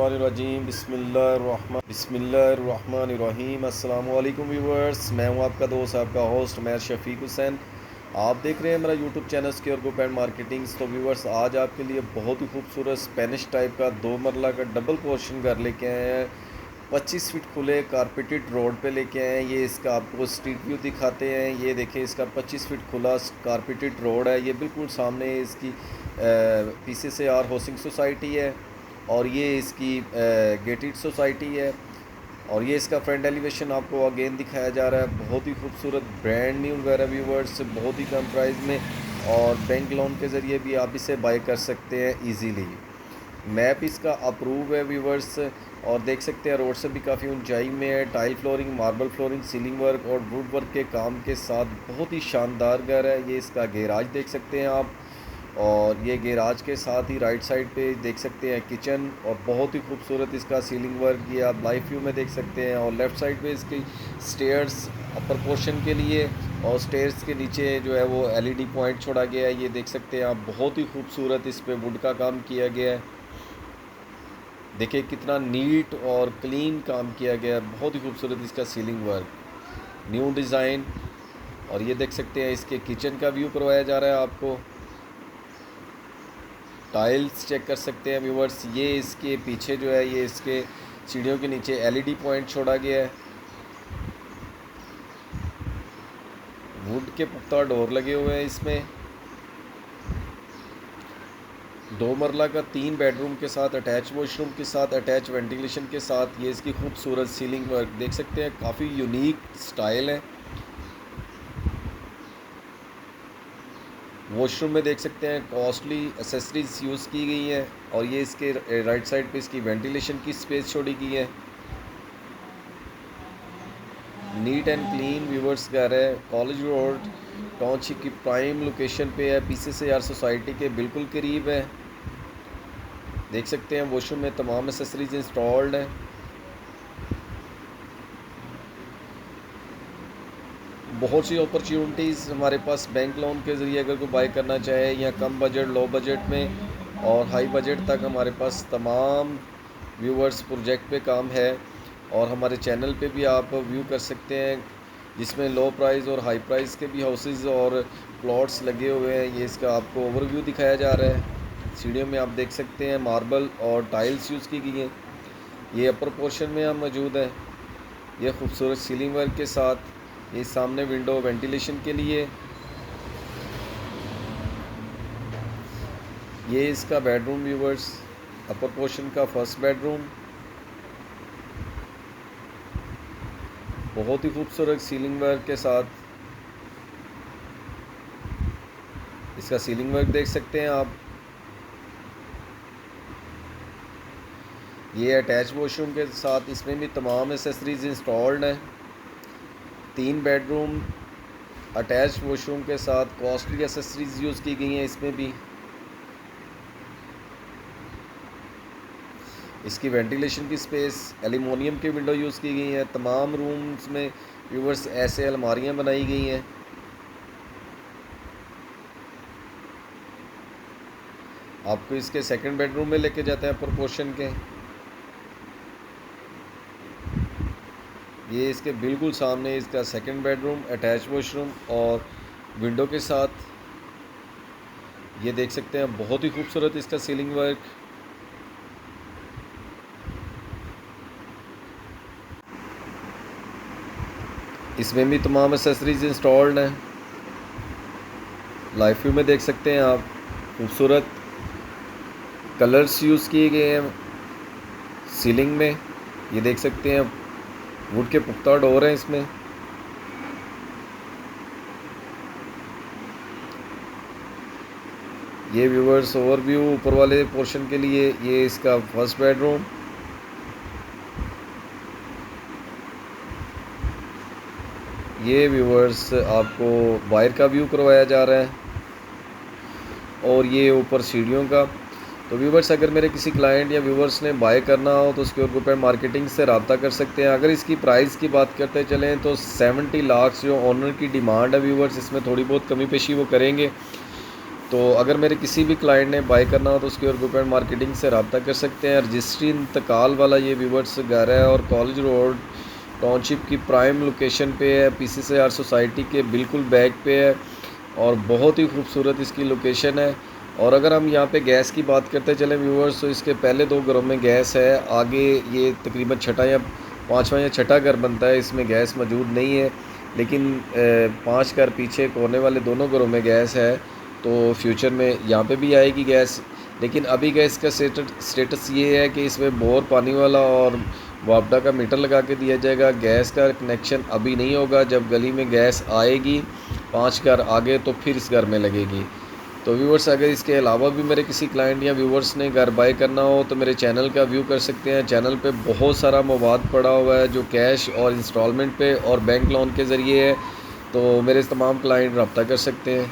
मिनश्शैतानिर्रजीम बिस्मिल्लाहिर्रहमानिर्रहीम। अस्सलामु अलैकुम व्यूवर्स, मैं हूं आपका दोस्त आपका होस्ट मैं शफीक हुसैन। आप देख रहे हैं मेरा YouTube channel secure group and marketings. तो व्यूवर्स, आज आपके लिए बहुत ही खूबसूरत स्पेनिश टाइप का 2 मरला का डबल पोर्शन घर लेके आए हैं। 25 फीट खुले कारपेटेड रोड पे लेके आए हैं। ये इसका आपको स्ट्रीट व्यू दिखाते हैं। ये देखें, इसका 25 फीट खुला कारपेटेड रोड है। ये बिल्कुल सामने इसकी PCCR हाउसिंग सोसाइटी है और ये इसकी गेटेड सोसाइटी है। और ये इसका फ्रंट एलिवेशन आपको अगेन दिखाया जा रहा है। बहुत ही खूबसूरत ब्रांड न्यू वगैरह व्यूवर्स, बहुत ही कम प्राइस में और बैंक लोन के ज़रिए भी आप इसे बाय कर सकते हैं इजीली। मैप इसका अप्रूव है व्यूवर्स, और देख सकते हैं रोड से भी काफ़ी ऊंचाई में है। Tile flooring, marble flooring, ceiling work और वुड वर्क के काम के साथ बहुत ही शानदार घर है। ये इसका गैराज देख सकते हैं आप, और ये गैराज के साथ ही राइट साइड पे देख सकते हैं किचन, और बहुत ही खूबसूरत इसका सीलिंग वर्क ये आप लाइव व्यू में देख सकते हैं। और लेफ़्ट साइड पे इसकी स्टेयर्स अपर पोर्शन के लिए, और स्टेयर्स के नीचे जो है वो LED पॉइंट छोड़ा गया है। ये देख सकते हैं आप, बहुत ही खूबसूरत इस पे वुड का काम किया गया है। देखिए कितना नीट और क्लीन काम किया गया है। बहुत ही खूबसूरत इसका सीलिंग वर्क, न्यू डिज़ाइन। और ये देख सकते हैं इसके किचन का व्यू करवाया जा रहा है आपको। टाइल्स चेक कर सकते हैं व्यूवर्स। ये इसके पीछे जो है, ये इसके सीढ़ियों के नीचे LED पॉइंट छोड़ा गया है। वुड के पुख्ता डोर लगे हुए हैं इसमें। 2 मरला का 3 बेडरूम के साथ अटैच वॉशरूम के साथ अटैच वेंटिलेशन के साथ ये इसकी खूबसूरत सीलिंग वर्क देख सकते हैं। काफ़ी यूनिक स्टाइल है। वॉशरूम में देख सकते हैं कॉस्टली एसेसरीज यूज़ की गई हैं। और ये इसके राइट साइड पे इसकी वेंटिलेशन की स्पेस छोड़ी गई है। नीट एंड क्लीन व्यूवर्स घर है। कॉलेज रोड टाउनशिप की प्राइम लोकेशन पे है। PCCR सोसाइटी के बिल्कुल करीब है। देख सकते हैं वॉशरूम में तमाम एसेसरीज इंस्टॉल्ड हैं। बहुत सी अपॉर्चुनिटीज़ हमारे पास बैंक लोन के ज़रिए अगर कोई बाय करना चाहे, या कम बजट, लो बजट में और हाई बजट तक हमारे पास तमाम व्यूवर्स प्रोजेक्ट पे काम है। और हमारे चैनल पे भी आप व्यू कर सकते हैं, जिसमें लो प्राइस और हाई प्राइस के भी हाउसेस और प्लॉट्स लगे हुए हैं। ये इसका आपको ओवरव्यू दिखाया जा रहा है। सीढ़ियों में आप देख सकते हैं मार्बल और टाइल्स यूज़ की गई हैं। ये अपर पोर्शन में हम मौजूद है। ये खूबसूरत सीलिंग वर्क के साथ ये सामने विंडो वेंटिलेशन के लिए। ये इसका बेडरूम व्यूवर्स, अपर पोर्शन का फर्स्ट बेडरूम। बहुत ही खूबसूरत सीलिंग वर्क के साथ इसका सीलिंग वर्क देख सकते हैं आप। ये अटैच वॉशरूम के साथ इसमें भी तमाम एसेसरीज इंस्टॉल्ड हैं। 3 बेडरूम अटैच वॉशरूम के साथ कॉस्टली एसेसरीज यूज़ की गई हैं इसमें भी। इसकी वेंटिलेशन की स्पेस एल्युमिनियम की विंडो यूज़ की गई है। तमाम रूम्स में व्यूवर्स ऐसे अलमारियां बनाई गई हैं। आपको इसके सेकंड बेडरूम में लेके जाते हैं प्रोपोर्शन के। ये इसके बिल्कुल सामने इसका सेकंड बेडरूम अटैच वॉशरूम और विंडो के साथ। ये देख सकते हैं बहुत ही खूबसूरत इसका सीलिंग वर्क। इसमें भी तमाम एसेसरीज इंस्टॉल्ड हैं। लाइव व्यू में देख सकते हैं आप, खूबसूरत कलर्स यूज़ किए गए हैं सीलिंग में। ये देख सकते हैं वुड के पुख्ता डोर हैं इसमें। ये व्यूवर्स ओवरव्यू ऊपर वाले पोर्शन के लिए। ये इसका फर्स्ट बेडरूम। ये व्यूवर्स आपको बाहर का व्यू करवाया जा रहा है, और ये ऊपर सीढ़ियों का। तो व्यूवर्स, अगर मेरे किसी क्लाइंट या व्यूवर्स ने बाय करना हो तो सिक्योर ग्रुप एंड मार्केटिंग से रब्ता कर सकते हैं। अगर इसकी प्राइस की बात करते चलें तो 70 लाख जो ऑनर की डिमांड है व्यूवर्स, इसमें थोड़ी बहुत कमी पेशी वो करेंगे। तो अगर मेरे किसी भी क्लाइंट ने बाय करना हो तो उसके और ग्रुप एंड मार्केटिंग से रब्ता कर सकते हैं। रजिस्ट्री इंतकाल वाला ये व्यूवर्स घर है और कॉलेज रोड टाउनशिप की प्राइम लोकेशन पे है, PCCR सोसाइटी के बिल्कुल बैक पे है और बहुत ही खूबसूरत इसकी लोकेशन है। और अगर हम यहाँ पे गैस की बात करते चलें व्यूवर्स, तो इसके पहले 2 घरों में गैस है, आगे ये तकरीबन छठा या पाँचवा या छठा घर बनता है, इसमें गैस मौजूद नहीं है, लेकिन 5 घर पीछे कोने वाले दोनों घरों में गैस है। तो फ्यूचर में यहाँ पे भी आएगी गैस, लेकिन अभी गैस का स्टेटस ये है कि इसमें बोर पानी वाला और वापडा का मीटर लगा के दिया जाएगा। गैस का कनेक्शन अभी नहीं होगा, जब गली में गैस आएगी 5 घर आगे तो फिर इस घर में लगेगी। तो व्यूवर्स, अगर इसके अलावा भी मेरे किसी क्लाइंट या व्यूवर्स ने घर बाय करना हो तो मेरे चैनल का व्यू कर सकते हैं। चैनल पे बहुत सारा मवाद पड़ा हुआ है जो कैश और इंस्टॉलमेंट पे और बैंक लोन के ज़रिए है, तो मेरे तमाम क्लाइंट रब्ता कर सकते हैं।